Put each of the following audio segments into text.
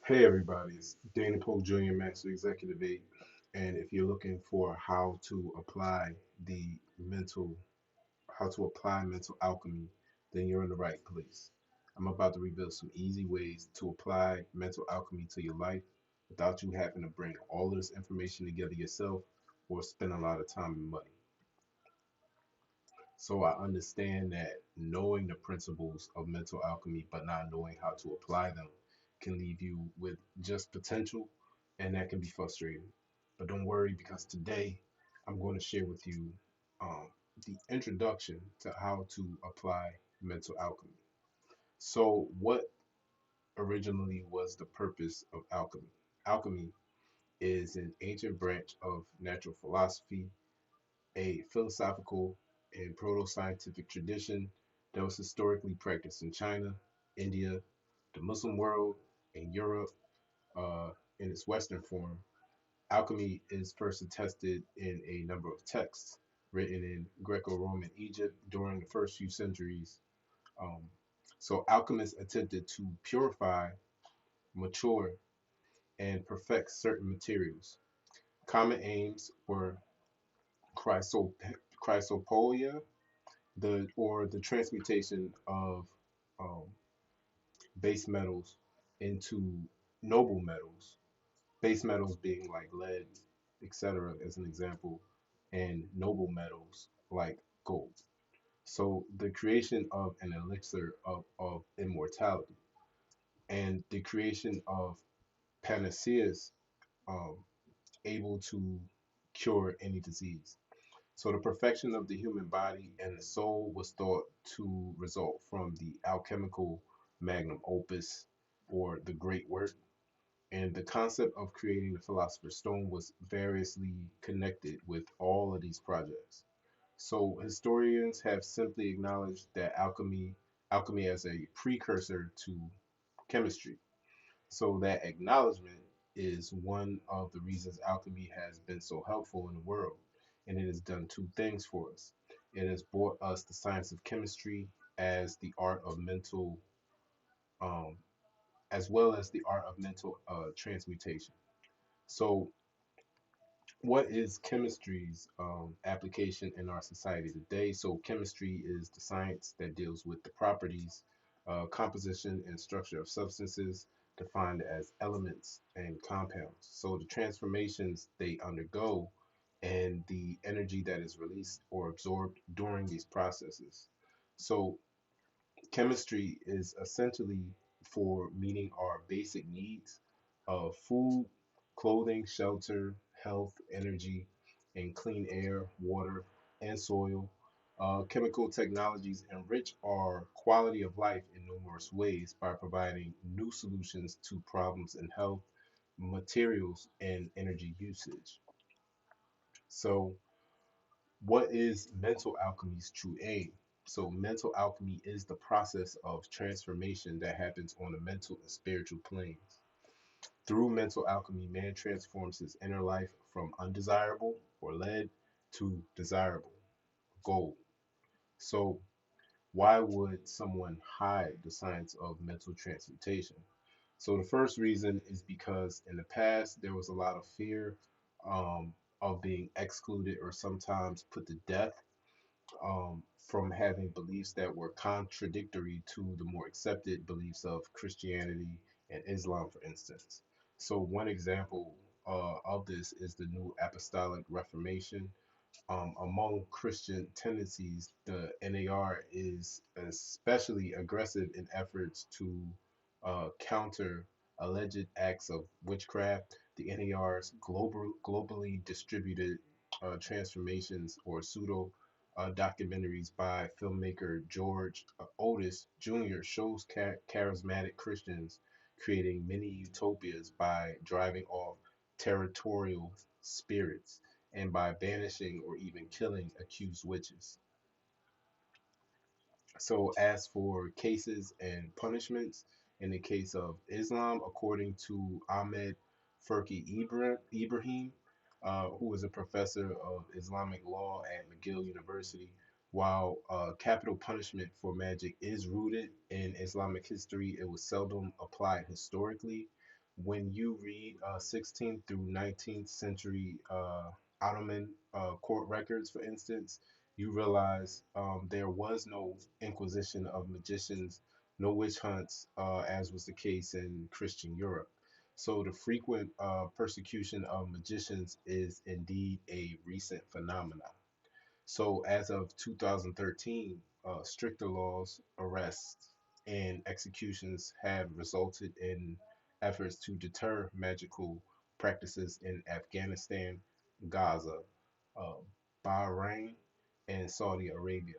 Hey everybody, it's Dana Poe Jr. Master Executive 8. And if you're looking for the mental, how to apply mental alchemy, then you're in the right place. I'm about to reveal some easy ways to apply mental alchemy to your life without you having to bring all of this information together yourself or spend a lot of time and money. So I understand that knowing the principles of mental alchemy but not knowing how to apply them can leave you with just potential, and that can be frustrating. But don't worry, because today I'm going to share with you um, the introduction to how to apply mental alchemy. So, what originally was the purpose of alchemy? Alchemy is an ancient branch of natural philosophy, a philosophical and proto-scientific tradition that was historically practiced in China, India, the Muslim world, and Europe uh, in its Western form. Alchemy is first attested in a number of texts written in Greco-Roman Egypt during the first few centuries. Um, so alchemists attempted to purify, mature, and perfect certain materials. Common aims were chrysop- chrysopolia, the transmutation of um, base metals into noble metals, base metals being like lead, etc., as an example, and noble metals like gold. So the creation of an elixir of immortality and the creation of panaceas um, able to cure any disease. So the perfection of the human body and the soul was thought to result from the alchemical magnum opus or the great work. And the concept of creating the philosopher's stone was variously connected with all of these projects. So historians have simply acknowledged that alchemy as a precursor to chemistry. So that acknowledgement is one of the reasons alchemy has been so helpful in the world. And it has done two things for us. It has brought us the science of chemistry as the art of mental, um, as well as the art of mental transmutation. So, what is chemistry's application in our society today? So, chemistry is the science that deals with the properties, composition, and structure of substances defined as elements and compounds. So, the transformations they undergo and the energy that is released or absorbed during these processes. So, chemistry is essentially for meeting our basic needs of food, clothing, shelter, health, energy, and clean air, water, and soil. Chemical technologies enrich our quality of life in numerous ways by providing new solutions to problems in health, materials, and energy usage. So, what is mental alchemy's true aim? So, mental alchemy is the process of transformation that happens on the mental and spiritual planes. Through mental alchemy, man transforms his inner life from undesirable or lead to desirable gold. So, why would someone hide the science of mental transmutation? So, the first reason is because in the past there was a lot of fear of being excluded or sometimes put to death from having beliefs that were contradictory to the more accepted beliefs of Christianity and Islam, for instance. So, one example of this is the New Apostolic Reformation. Among Christian tendencies, the NAR is especially aggressive in efforts to counter alleged acts of witchcraft. The NAR's globally distributed transformations or pseudo documentaries by filmmaker George Otis Jr. shows charismatic Christians creating mini utopias by driving off territorial spirits and by banishing or even killing accused witches. So, as for cases and punishments, in the case of Islam, according to Ahmed Furki Ibrahim, who is a professor of Islamic law at McGill University, while capital punishment for magic is rooted in Islamic history, it was seldom applied historically. When you read 16th through 19th century Ottoman court records, for instance, you realize there was no inquisition of magicians, no witch hunts, as was the case in Christian Europe. So the frequent persecution of magicians is indeed a recent phenomenon. So as of 2013, stricter laws, arrests, and executions have resulted in efforts to deter magical practices in Afghanistan, Gaza, uh, Bahrain, and Saudi Arabia.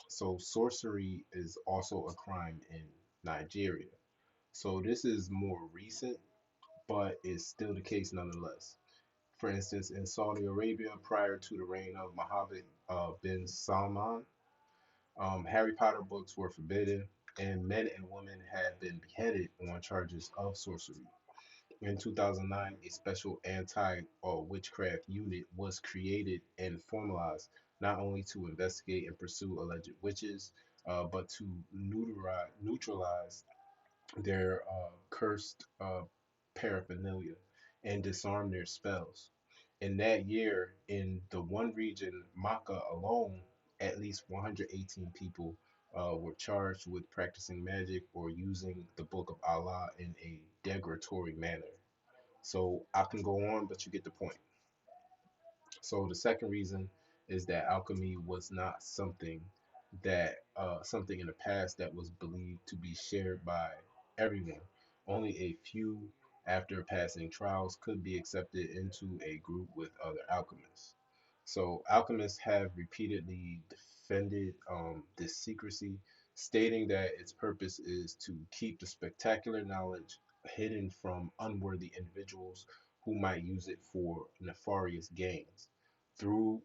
So sorcery is also a crime in Nigeria. So this is more recent, but is still the case nonetheless. For instance, in Saudi Arabia, prior to the reign of Mohammed bin Salman, Harry Potter books were forbidden, and men and women had been beheaded on charges of sorcery. In 2009, a special anti witchcraft unit was created and formalized not only to investigate and pursue alleged witches, but to neutralize their cursed paraphernalia and disarm their spells. In that year, in the one region, Makkah alone, at least 118 people were charged with practicing magic or using the Book of Allah in a degradatory manner. So I can go on, but you get the point. So the second reason is that alchemy was not something in the past that was believed to be shared by everyone. Only a few, after passing trials, could be accepted into a group with other alchemists. So alchemists have repeatedly defended this secrecy, stating that its purpose is to keep the spectacular knowledge hidden from unworthy individuals who might use it for nefarious gains. Through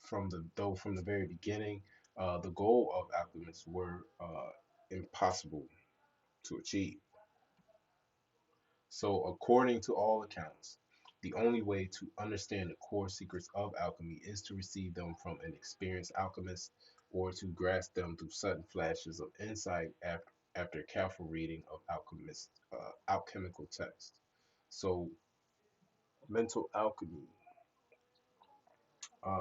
from the very beginning, the goal of alchemists were impossible to achieve. So, according to all accounts, the only way to understand the core secrets of alchemy is to receive them from an experienced alchemist or to grasp them through sudden flashes of insight after careful reading of alchemical texts. So, mental alchemy uh,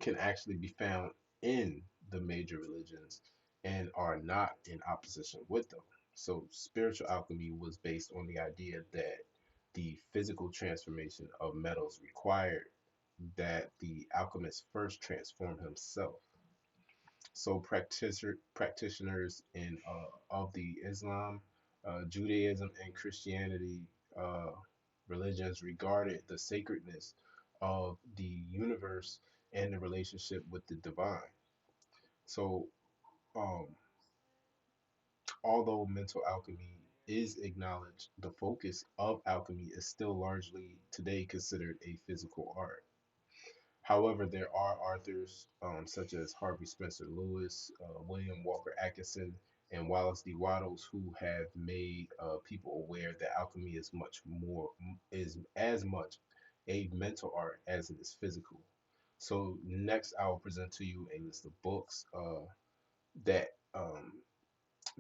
can actually be found in the major religions and are not in opposition with them. So, spiritual alchemy was based on the idea that the physical transformation of metals required that the alchemist first transform himself. So, practitioners in of the Islam, Judaism, and Christianity religions regarded the sacredness of the universe and the relationship with the divine. So, um, although mental alchemy is acknowledged, the focus of alchemy is still largely today considered a physical art. However, there are authors such as Harvey Spencer Lewis, William Walker Atkinson, and Wallace De Wattles who have made people aware that alchemy is is as much a mental art as it is physical. So next, I will present to you a list of books that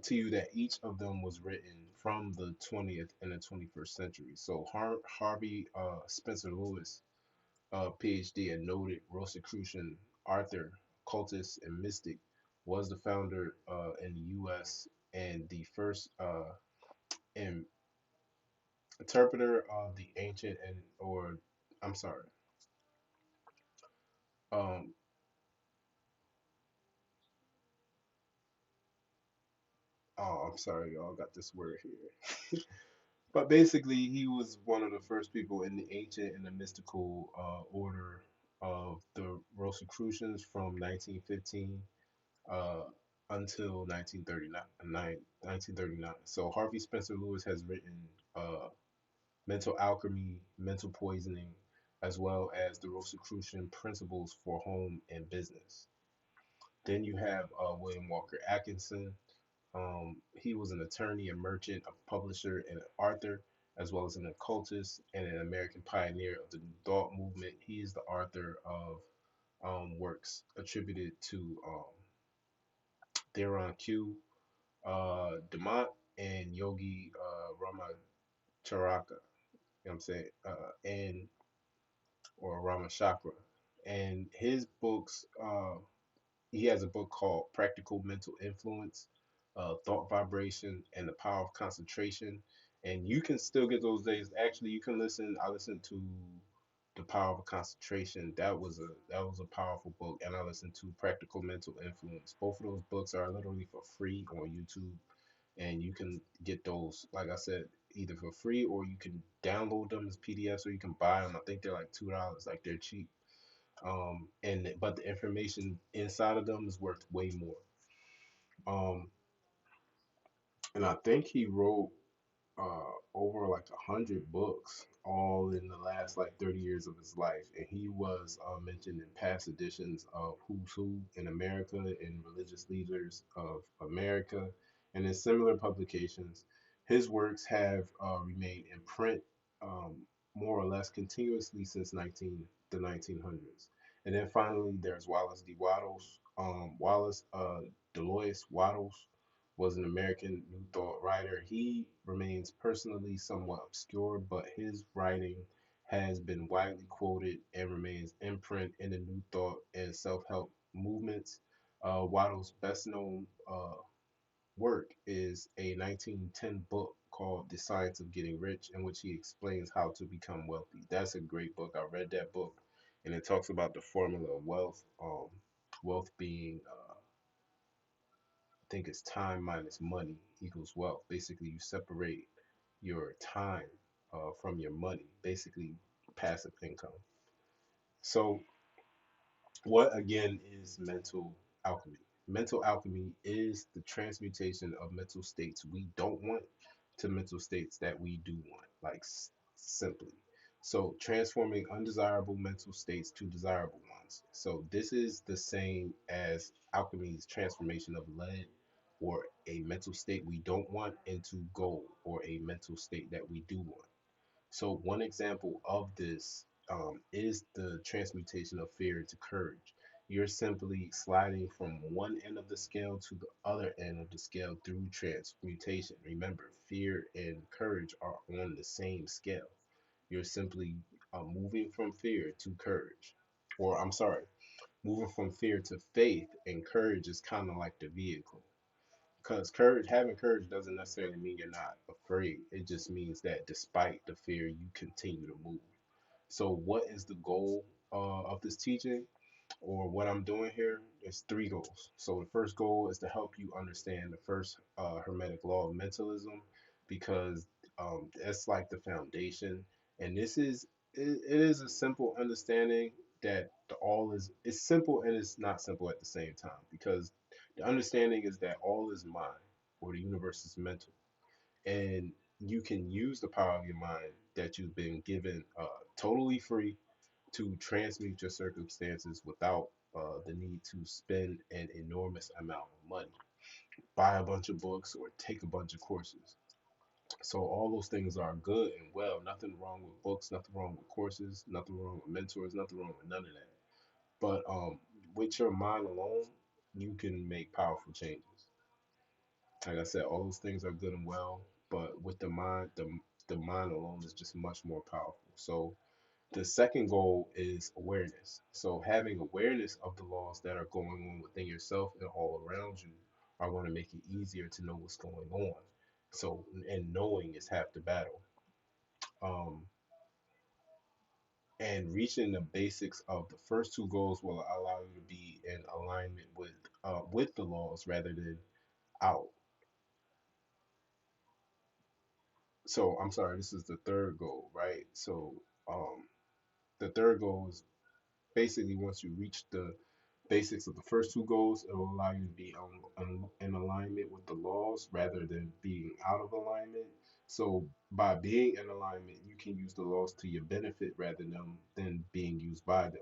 to you that each of them was written from the 20th and the 21st century. So Harvey Spencer Lewis, PhD and noted Rosicrucian author, cultist, and mystic, was the founder in the U.S. and the first in, interpreter of the ancient and or I'm sorry, um, oh, I'm sorry, y'all got this word here. But basically, he was one of the first people in the ancient and the mystical order of the Rosicrucians from 1915 uh, until 1939. So Harvey Spencer Lewis has written uh, Mental Alchemy, Mental Poisoning, as well as the Rosicrucian Principles for Home and Business. Then you have William Walker Atkinson. He was an attorney, a merchant, a publisher, and an author, as well as an occultist and an American pioneer of the New Thought movement. He is the author of works attributed to Theron Q, Demont, and Yogi Charaka, you know what I'm saying, and or Ramachakra, and his books. He has a book called Practical Mental Influence, Thought Vibration, and the Power of Concentration. And you can still get those days. Actually, you can listen. I listened to The Power of Concentration. That was a powerful book. And I listened to Practical Mental Influence. Both of those books are literally for free on YouTube, and you can get those, like I said, either for free or you can download them as PDFs or you can buy them. I think they're like $2. Like they're cheap. And but the information inside of them is worth way more. Um, and I think he wrote over like 100 books, all in the last like 30 years of his life. And he was mentioned in past editions of Who's Who in America and Religious Leaders of America, and in similar publications. His works have remained in print um, more or less continuously since the 1900s. And then finally, there's Wallace D. Wattles. Wallace Delois Wattles was an American New Thought writer. He remains personally somewhat obscure, but his writing has been widely quoted and remains in print in the New Thought and self help movements. Waddle's best known work is a 1910 book called The Science of Getting Rich, in which he explains how to become wealthy. That's a great book. I read that book, and it talks about the formula of wealth. Wealth being think it's time minus money equals wealth. Basically, you separate your time from your money, basically passive income. So, what again is mental alchemy? Mental alchemy is the transmutation of mental states we don't want to mental states that we do want, like simply. So, transforming undesirable mental states to desirable ones. So, this is the same as alchemy's transformation of lead or a mental state we don't want into gold or a mental state that we do want. So, one example of this is the transmutation of fear into courage. You're simply sliding from one end of the scale to the other end of the scale through transmutation. Remember, fear and courage are on the same scale. You're simply moving from fear to courage. Or, I'm sorry, moving from fear to faith, and courage is kind of like the vehicle. Because having courage doesn't necessarily mean you're not afraid. It just means that despite the fear, you continue to move. So, what is the goal of this teaching, or what I'm doing here? Is three goals. So, the first goal is to help you understand the first Hermetic law of mentalism, because that's like the foundation. And it is a simple understanding that the all is it's simple and it's not simple at the same time, because the understanding is that all is mind, or the universe is mental, and you can use the power of your mind that you've been given totally free to transmute your circumstances without the need to spend an enormous amount of money, buy a bunch of books, or take a bunch of courses. So all those things are good and well. Nothing wrong with books, nothing wrong with courses, nothing wrong with mentors, nothing wrong with none of that. But with your mind alone, you can make powerful changes. Like I said, all those things are good and well, but with the mind alone is just much more powerful. So the second goal is awareness. So having awareness of the laws that are going on within yourself and all around you are going to make it easier to know what's going on. So, and knowing is half the battle. Um, and reaching the basics of the first two goals will allow you to be in alignment with the laws rather than out. So I'm sorry, this is the third goal, right? So um, the third goal is basically once you reach the basics of the first two goals, it will allow you to be in alignment with the laws rather than being out of alignment. So by being in alignment, you can use the laws to your benefit rather than being used by them.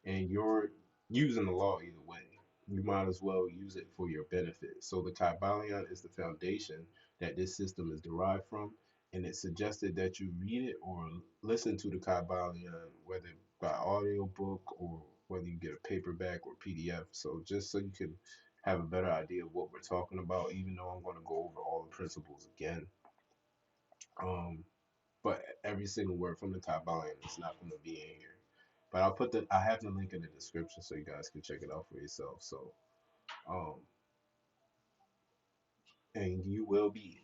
And you're using the law either way. You might as well use it for your benefit. So the Kabbalion is the foundation that this system is derived from, and it's suggested that you read it or listen to the Kabbalion, whether by audiobook or whether you get a paperback or PDF. So just so you can have a better idea of what we're talking about, even though I'm going to go over all the principles again. Um, but every single word from the Kabbalion is not going to be in here. But I have the link in the description so you guys can check it out for yourself. So, um, and you will be,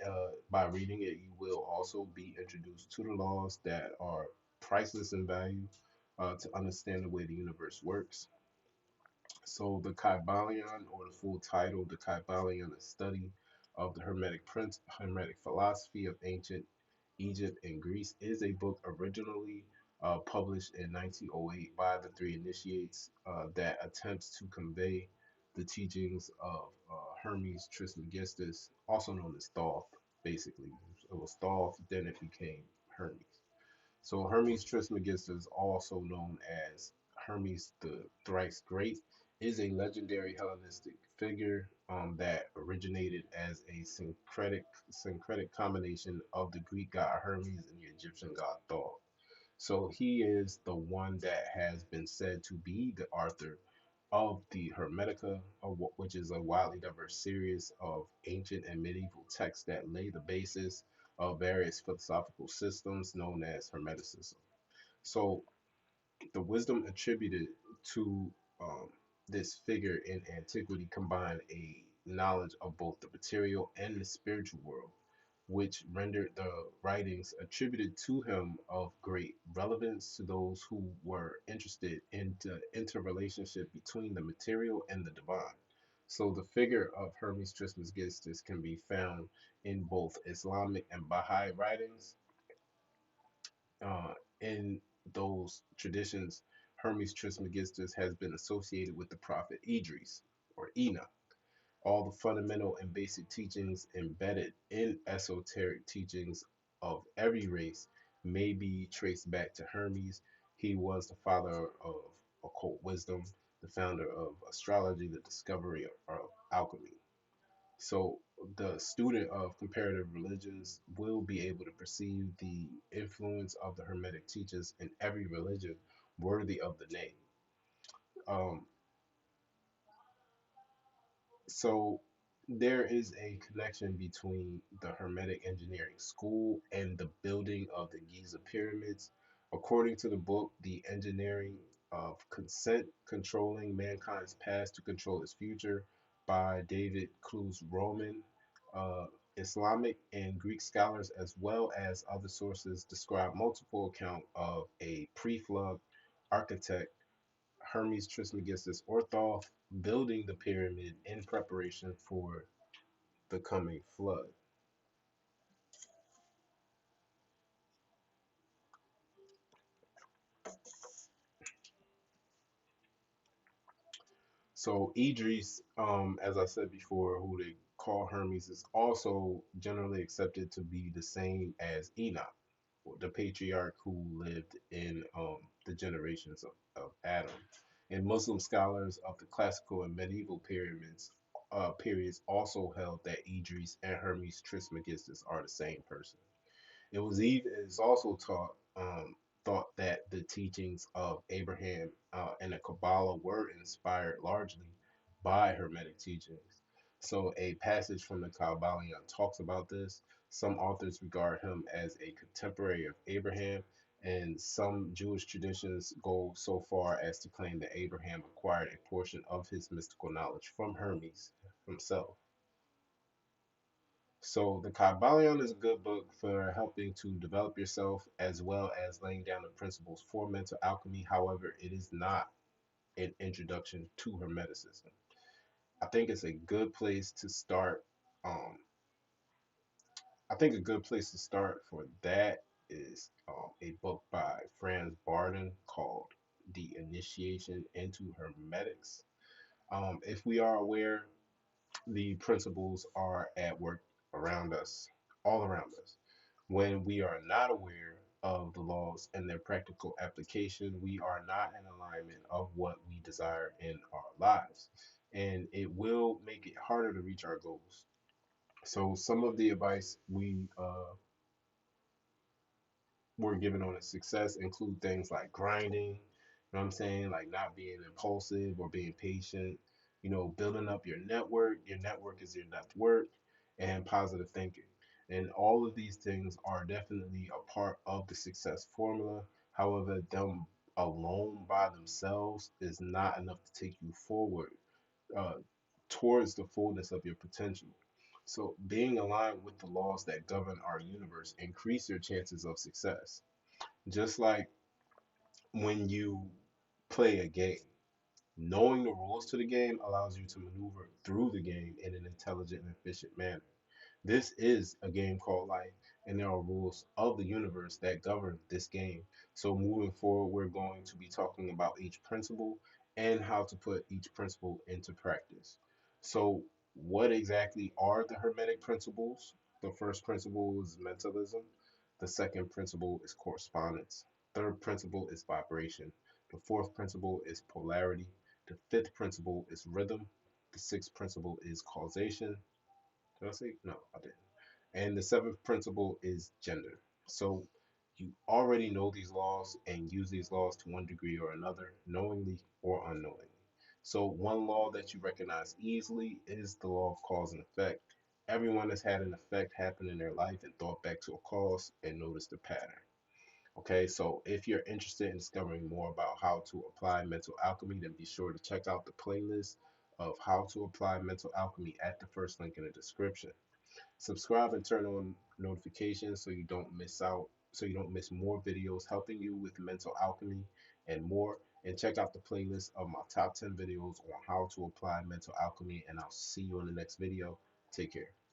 by reading it, you will also be introduced to the laws that are priceless in value, to understand the way the universe works. So the Kybalion, or the full title, the Kybalion, is study of the Hermetic philosophy of ancient Egypt and Greece, is a book originally published in 1908 by the three initiates, that attempts to convey the teachings of Hermes Trismegistus, also known as Thoth. Basically, it was Thoth, then it became Hermes. So Hermes Trismegistus, also known as Hermes the Thrice Great, is a legendary Hellenistic figure, that originated as a syncretic combination of the Greek god Hermes and the Egyptian god Thoth. So he is the one that has been said to be the author of the Hermetica, which is a widely diverse series of ancient and medieval texts that lay the basis of various philosophical systems known as Hermeticism. So the wisdom attributed to, um, this figure in antiquity combined a knowledge of both the material and the spiritual world, which rendered the writings attributed to him of great relevance to those who were interested in the interrelationship between the material and the divine. So the figure of Hermes Trismegistus can be found in both Islamic and Baha'i writings. In those traditions, Hermes Trismegistus has been associated with the prophet Idris, or Enoch. All the fundamental and basic teachings embedded in esoteric teachings of every race may be traced back to Hermes. He was the father of occult wisdom, the founder of astrology, the discovery of alchemy. So the student of comparative religions will be able to perceive the influence of the Hermetic teachers in every religion worthy of the name. Um, so there is a connection between the Hermetic engineering school and the building of the Giza pyramids. According to the book, The Engineering of Consent, Controlling Mankind's Past to Control Its Future by David Clues Roman, uh, Islamic and Greek scholars, as well as other sources, describe multiple accounts of a pre-flood architect, Hermes Trismegistus or Thoth, building the pyramid in preparation for the coming flood. So Idris, as I said before, who they call Hermes, is also generally accepted to be the same as Enoch, the patriarch who lived in, the generations of Adam. And Muslim scholars of the classical and medieval periods also held that Idris and Hermes Trismegistus are the same person. It is also thought that the teachings of Abraham, and the Kabbalah were inspired largely by Hermetic teachings. So a passage from the Kabbalion talks about this. Some authors regard him as a contemporary of Abraham, and some Jewish traditions go so far as to claim that Abraham acquired a portion of his mystical knowledge from Hermes himself. So the Kabbalion is a good book for helping to develop yourself as well as laying down the principles for mental alchemy. However, it is not an introduction to Hermeticism. I think it's a good place to start. Um, I think a good place to start for that is, a book by Franz Barden called The Initiation into Hermetics. If we are aware, the principles are at work around us, all around us. When we are not aware of the laws and their practical application, we are not in alignment of what we desire in our lives. And it will make it harder to reach our goals. So, some of the advice we were given on a success include things like grinding, you know what I'm saying? Like not being impulsive or being patient, building up your network. Your network is your net worth, and positive thinking. And all of these things are definitely a part of the success formula. However, them alone by themselves is not enough to take you forward uh, towards the fullness of your potential. So, being aligned with the laws that govern our universe increase your chances of success. Just like when you play a game, knowing the rules to the game allows you to maneuver through the game in an intelligent and efficient manner. This is a game called life, and there are rules of the universe that govern this game. So, moving forward, we're going to be talking about each principle and how to put each principle into practice. So, what exactly are the Hermetic principles? The first principle is mentalism, the second principle is correspondence, third principle is vibration, the fourth principle is polarity, the fifth principle is rhythm, the sixth principle is causation. Did I say? No, I didn't. And the seventh principle is gender. So you already know these laws and use these laws to one degree or another, knowingly or unknowingly. So one law that you recognize easily is the law of cause and effect. Everyone has had an effect happen in their life and thought back to a cause and noticed the pattern. Okay, so if you're interested in discovering more about how to apply mental alchemy, then be sure to check out the playlist of how to apply mental alchemy at the first link in the description. Subscribe and turn on notifications so you don't miss more videos helping you with mental alchemy and more. And check out the playlist of my top 10 videos on how to apply mental alchemy. And I'll see you in the next video. Take care.